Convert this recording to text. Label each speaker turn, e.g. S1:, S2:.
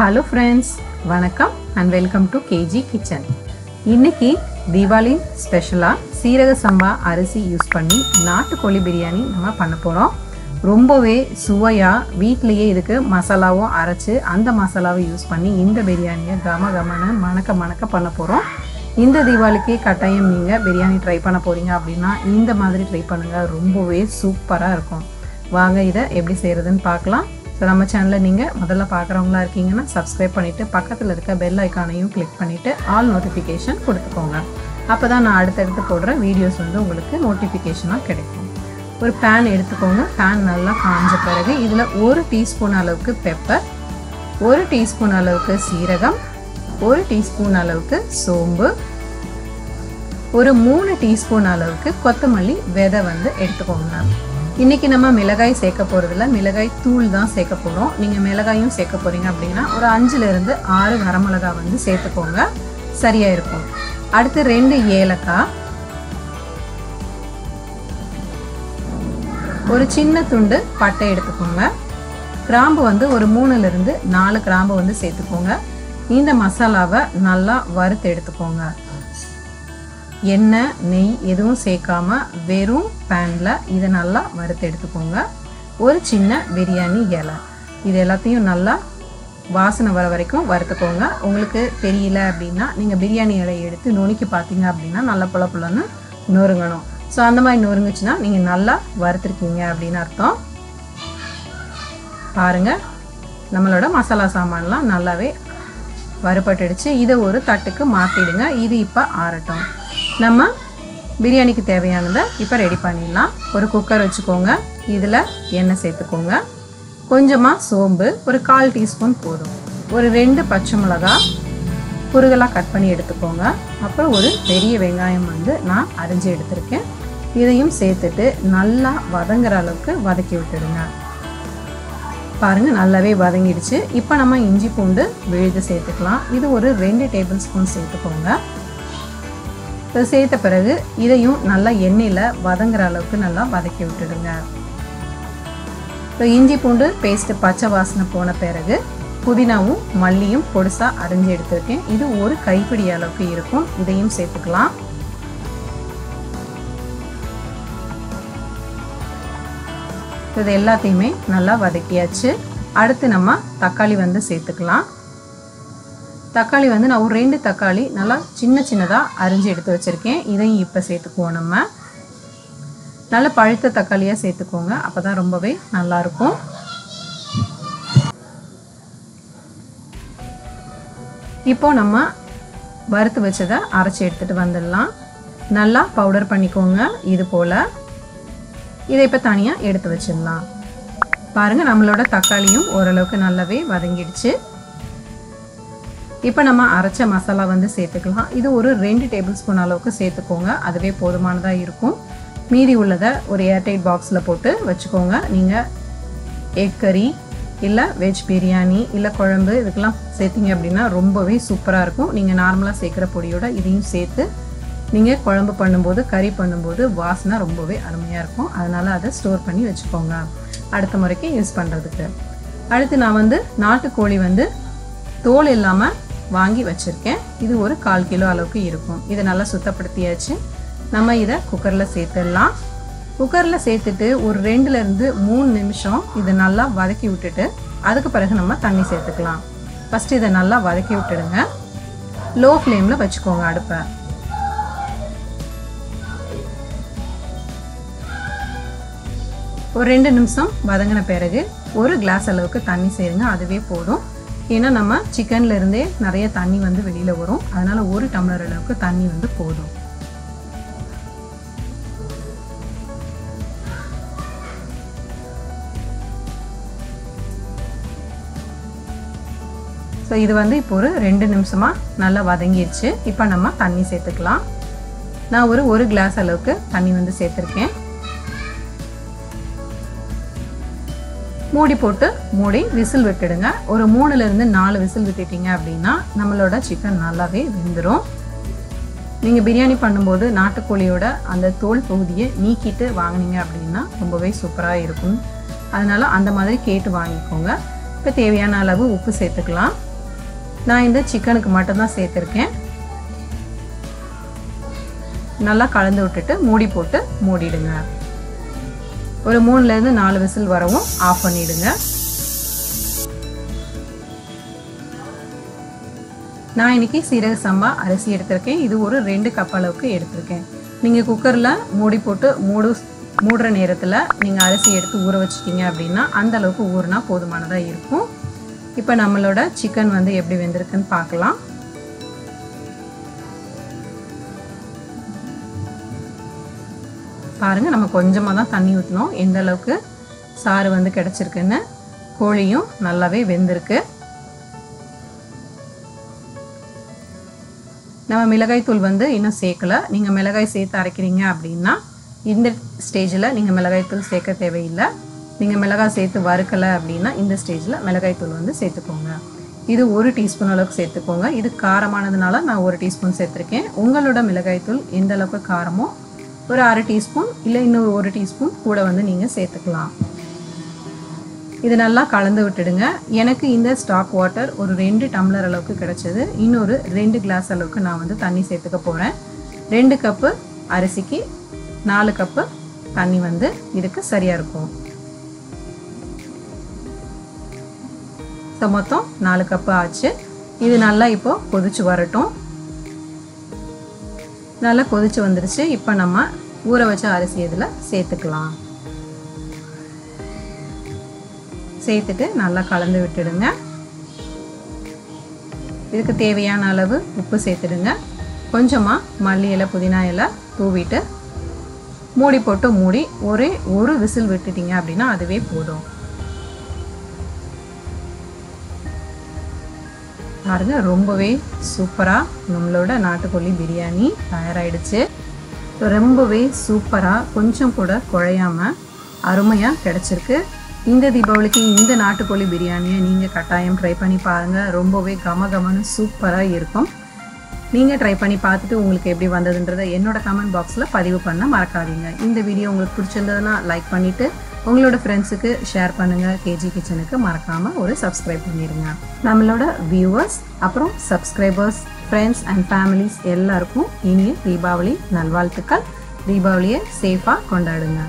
S1: Hello friends, vanakkam and welcome to KG Kitchen. இன்னைக்கு Diwali Special சீரக சம்பா அரிசி use பண்ணி நாட்டுக்கோழி பிரியாணி நம்ம பண்ண போறோம். ரொம்பவே சுவையா வீட்லயே இதுக்கு மசாலாவும் அரைச்சு அந்த மசாலாவை யூஸ் பண்ணி இந்த பிரியாணியை கமகமன மணக்க பண்ண போறோம். இந்த தீபாவளிக்கு கட்டாயம் நீங்க பிரியாணி ட்ரை பண்ண போறீங்க அப்படினா இந்த மாதிரி ட்ரை பண்ணுங்க. ரொம்பவே சூப்பரா இருக்கும். வாங்க இத எப்படி செய்யறதுன்னு பார்க்கலாம். So நம்ம சேனலை நீங்க முதல்ல பார்க்கறவங்களா இருக்கீங்கன்னா Subscribe பண்ணிட்டு பக்கத்துல இருக்க பெல் ஐகானையும் கிளிக் பண்ணிட்டு ஆல் நோட்டிஃபிகேஷன் கொடுத்துக்கோங்க. அப்பதான் நான் அடுத்து போடுற வீடியோஸ் உங்களுக்கு நோட்டிஃபிகேஷனா கிடைக்கும். ஒரு pan எடுத்துக்கோங்க. pan நல்லா காஞ்ச பிறகு இதுல 1 டீஸ்பூன் அளவுக்கு பெப்பர், 1 டீஸ்பூன் அளவுக்கு சீரகம், 1 டீஸ்பூன் அளவுக்கு சோம்பு, ஒரு 3 டீஸ்பூன் அளவுக்கு கொத்தமல்லி விதை எடுத்துக்கோங்க. இன்னைக்கு நம்ம மிளகாய் சேர்க்க போறதுல மிளகாய் தூள் தான் சேர்க்க போறோம். நீங்க மிளகாயும் சேர்க்க போறீங்க அப்படினா ஒரு 5 ல இருந்து 6 வரமிளகாய் சேர்த்துக்கோங்க. சரியா இருக்கும். அடுத்து 2 ஏலக்காய், ஒரு சின்ன துண்டு பட்டை எடுத்துக்கோங்க. கிராம்பு ஒரு 3 ல இருந்து 4 கிராம்பு சேர்த்துக்கோங்க. இந்த மசாலாவை நல்லா வறுத்து எடுத்துக்கோங்க. எண்ணெய் நெய் எதுவும் சேர்க்காம வெறும் பேன்ல இதை நல்லா வறுத்து எடுத்துக்கோங்க. ஒரு சின்ன பிரியாணி இலை, இது எல்லாத்தையும் நல்லா வாசனை வர வரைக்கும் வறுத்துக்கோங்க. உங்களுக்கு தெரியல அப்படின்னா நீங்க பிரியாணி இலையை எடுத்து நுணுக்கி பார்த்தீங்க அப்படின்னா நல்லா புலன்னு நொறுங்கணும். ஸோ அந்த மாதிரி நொறுங்குச்சுன்னா நீங்க நல்லா வறுத்துருக்கீங்க அப்படின்னு அர்த்தம். பாருங்க, நம்மளோட மசாலா சாமான்லாம் நல்லாவே வறுபட்டுடுச்சு. இதை ஒரு தட்டுக்கு மாற்றிடுங்க. இது இப்போ ஆறட்டும். நம்ம பிரியாணிக்கு தேவையானதை இப்போ ரெடி பண்ணிடலாம். ஒரு குக்கர் வச்சுக்கோங்க. இதில் எண்ணெய் சேர்த்துக்கோங்க. கொஞ்சமாக சோம்பு, ஒரு 1/4 டீஸ்பூன் போதும். ஒரு 2 பச்சை மிளகாய் குறுகலாக கட் பண்ணி எடுத்துக்கோங்க. அப்புறம் ஒரு பெரிய வெங்காயம் நான் அரிஞ்சு எடுத்திருக்கேன். இதையும் சேர்த்துட்டு நல்லா வதங்குற அளவுக்கு வதக்கி விட்டுடுங்க. பாருங்கள், நல்லாவே வதங்கிடுச்சு. இப்போ நம்ம இஞ்சி பூண்டு விழுது சேர்த்துக்கலாம். இது ஒரு 2 டேபிள் ஸ்பூன் சேர்த்துக்கோங்க. சேர்த்த பிறகு இதையும் நல்லா எண்ணெயில் வதங்குற அளவுக்கு நல்லா வதக்கி விட்டுடுங்க. இஞ்சி பூண்டு பேஸ்ட் பச்சை வாசனை போன பிறகு புதினாவும் மல்லியும் பொடிசாக அரிஞ்சு எடுத்துருக்கேன். இது ஒரு கைப்பிடி அளவுக்கு இருக்கும். இதையும் சேர்த்துக்கலாம். இது எல்லாத்தையுமே நல்லா வதக்கியாச்சு. அடுத்து நம்ம தக்காளி சேர்த்துக்கலாம். தக்காளி நான் ஒரு 2 தக்காளி நல்லா சின்னதாக அரிஞ்சு எடுத்து வச்சுருக்கேன். இதையும் இப்போ சேர்த்துக்குவோம். நம்ம நல்ல பழுத்த தக்காளியாக சேர்த்துக்கோங்க. அப்போ தான் ரொம்பவே நல்லாயிருக்கும். இப்போ நம்ம வறுத்து வச்சதை அரைச்சி எடுத்துகிட்டு வந்துடலாம். நல்லா பவுடர் பண்ணிக்கோங்க. இது போல் இதை இப்போ தனியாக எடுத்து வச்சிடலாம். பாருங்கள், நம்மளோட தக்காளியும் ஓரளவுக்கு நல்லாவே வதங்கிடுச்சு. இப்போ நம்ம அரைச்ச மசாலா சேர்த்துக்கலாம். இது ஒரு 2 டேபிள் ஸ்பூன் அளவுக்கு சேர்த்துக்கோங்க. அதுவே போதுமானதாக இருக்கும். மீதி உள்ளதை ஒரு ஏர்டைட் பாக்ஸில் போட்டு வச்சுக்கோங்க. நீங்கள் எக் கறி இல்லை வெஜ் பிரியாணி இல்லை குழம்பு இதுக்கெல்லாம் சேர்த்திங்க அப்படின்னா ரொம்பவே சூப்பராக இருக்கும். நீங்கள் நார்மலாக சேர்க்குற பொடியோட இதையும் சேர்த்து நீங்கள் குழம்பு பண்ணும்போது கறி பண்ணும்போது வாசனை ரொம்பவே அருமையாக இருக்கும். அதனால் அதை ஸ்டோர் பண்ணி வச்சுக்கோங்க அடுத்த முறைக்கு யூஸ் பண்ணுறதுக்கு. அடுத்து நான் நாட்டுக்கோழி தோல் இல்லாமல் வாங்கி வச்சுருக்கேன். இது ஒரு 1/4 கிலோ அளவுக்கு இருக்கும். இதை நல்லா சுத்தப்படுத்தியாச்சு. நம்ம இதை குக்கரில் சேர்த்துடலாம். குக்கரில் சேர்த்துட்டு ஒரு 2 ல இருந்து 3 நிமிஷம் இதை நல்லா வதக்கி விட்டுட்டு அதுக்கு பிறகு நம்ம தண்ணி சேர்த்துக்கலாம். ஃபஸ்ட்டு இதை நல்லா வதக்கி விட்டுடுங்க. லோ ஃப்ளேமில் வச்சுக்கோங்க அடுப்பை. ஒரு 2 நிமிஷம் வதங்கின பிறகு ஒரு கிளாஸ் அளவுக்கு தண்ணி சேருங்க. அதுவே போதும். ஏன்னா நம்ம சிக்கன்ல இருந்தே நிறைய தண்ணி வெளியில வரும். அதனால 1 டம்ளர் அளவுக்கு தண்ணி போதும். ஸோ இது இப்போ ஒரு 2 நிமிஷமா நல்லா வதங்கிடுச்சு. இப்போ நம்ம தண்ணி சேர்த்துக்கலாம். நான் ஒரு கிளாஸ் அளவுக்கு தண்ணி சேர்த்துருக்கேன். மூடி போட்டு மூடி விசில் விட்டுடுங்க. ஒரு 3 ல இருந்து 4 விசில் விட்டுட்டீங்க அப்படின்னா நம்மளோட சிக்கன் நல்லாவே வெந்துடும். நீங்கள் பிரியாணி பண்ணும்போது நாட்டுக்கோழியோட அந்த தோல் பகுதியை நீக்கிட்டு வாங்கினீங்க அப்படின்னா ரொம்பவே சூப்பராக இருக்கும். அதனால் அந்த மாதிரி கேட்டு வாங்கிக்கோங்க. இப்போ தேவையான அளவு உப்பு சேர்த்துக்கலாம். நான் இந்த சிக்கனுக்கு மட்டும் தான் சேர்த்திருக்கேன். நல்லா கலந்து விட்டுட்டு மூடி போட்டு மூடிடுங்க. ஒரு 3ல இருந்து 4 விசில் வரவும் ஆஃப் பண்ணிடுங்க. நான் இன்னைக்கு சீரக சம்பா அரிசி எடுத்திருக்கேன். இது ஒரு 2 கப் அளவுக்கு எடுத்திருக்கேன். நீங்கள் குக்கரில் மூடி போட்டு மூடுற நேரத்தில் நீங்கள் அரிசி எடுத்து ஊற வச்சிட்டிங்க அப்படின்னா அந்த அளவுக்கு ஊறினா போதுமானதாக இருக்கும். இப்போ நம்மளோட சிக்கன் வந்து எப்படி வெந்திருக்குன்னு பார்க்கலாம். பாருங்கள், நம்ம கொஞ்சமாக தான் தண்ணி ஊற்றினோம். எந்த அளவுக்கு சாறு வந்து கிடச்சிருக்குன்னு. கோழியும் நல்லாவே வெந்திருக்கு. நம்ம மிளகாய் தூள் வந்து இன்னும் சேர்க்கலை. நீங்கள் மிளகாய் சேர்த்து அரைக்கிறீங்க அப்படின்னா இந்த ஸ்டேஜில் நீங்கள் மிளகாய் தூள் சேர்க்க தேவையில்லை. நீங்கள் மிளகாய் சேர்த்து வறுக்கலை அப்படின்னா இந்த ஸ்டேஜில் மிளகாய் தூள் வந்து சேர்த்துக்கோங்க. இது 1 டீஸ்பூன் அளவுக்கு சேர்த்துக்கோங்க. இது காரமானதுனால நான் 1 டீஸ்பூன் சேர்த்துருக்கேன். உங்களோட மிளகாய் தூள் எந்த அளவுக்கு காரமோ ஒரு 1/2 டீஸ்பூன் இல்லை இன்னொரு 1 டீஸ்பூன் கூட வந்து நீங்கள் சேர்த்துக்கலாம். இது நல்லா கலந்து விட்டுடுங்க. எனக்கு இந்த ஸ்டாக் வாட்டர் ஒரு 2 டம்ளர் அளவுக்கு கிடச்சிது. இன்னொரு 2 கிளாஸ் அளவுக்கு நான் வந்து தண்ணி சேர்த்துக்க போகிறேன். 2 கப்பு அரிசிக்கு 4 கப்பு தண்ணி வந்து இதுக்கு சரியாக இருக்கும். ஸோ மொத்தம் 4 கப்பு ஆச்சு. இது நல்லா இப்போது கொதிச்சு வரட்டும். நல்லா கொதிச்சு வந்துருச்சு. இப்போ நம்ம ஊற வச்ச அரிசி இதில் சேர்த்துக்கலாம். சேர்த்துட்டு நல்லா கலந்து விட்டுடுங்க. இதுக்கு தேவையான அளவு உப்பு சேர்த்துடுங்க. கொஞ்சமாக மல்லி இலை புதினா இலை தூவிட்டு மூடி போட்டு மூடி ஒரு விசில் விட்டுட்டீங்க அப்படின்னா அதுவே போதும். பாருங்க, ரொம்பவே சூப்பராக நம்மளோட நாட்டுக்கோழி பிரியாணி தயாராகிடுச்சு. ரொம்பவே சூப்பராக கொஞ்சம் கூட குழையாமல் அருமையாக கிடச்சிருக்கு. இந்த தீபாவளிக்கு இந்த நாட்டுக்கோழி பிரியாணியை நீங்கள் கட்டாயம் ட்ரை பண்ணி பாருங்கள். ரொம்பவே கமகமன்னு சூப்பராக இருக்கும். நீங்கள் ட்ரை பண்ணி பார்த்துட்டு உங்களுக்கு எப்படி வந்ததுன்றதை என்னோட கமெண்ட் பாக்ஸில் பதிவு பண்ண மறக்காதீங்க. இந்த வீடியோ உங்களுக்கு பிடிச்சிருந்ததுன்னா லைக் பண்ணிவிட்டு உங்களோட ஃப்ரெண்ட்ஸுக்கு ஷேர் பண்ணுங்கள். கேஜி கிச்சனுக்கு மறக்காமல் ஒரு சப்ஸ்கிரைப் பண்ணிடுங்க. நம்மளோட வியூவர்ஸ் அப்புறம் சப்ஸ்கிரைபர்ஸ், ஃப்ரெண்ட்ஸ் அண்ட் ஃபேமிலிஸ் எல்லாருக்கும் இனிய தீபாவளி நல்வாழ்த்துக்கள். தீபாவளியை சேஃபாக கொண்டாடுங்க.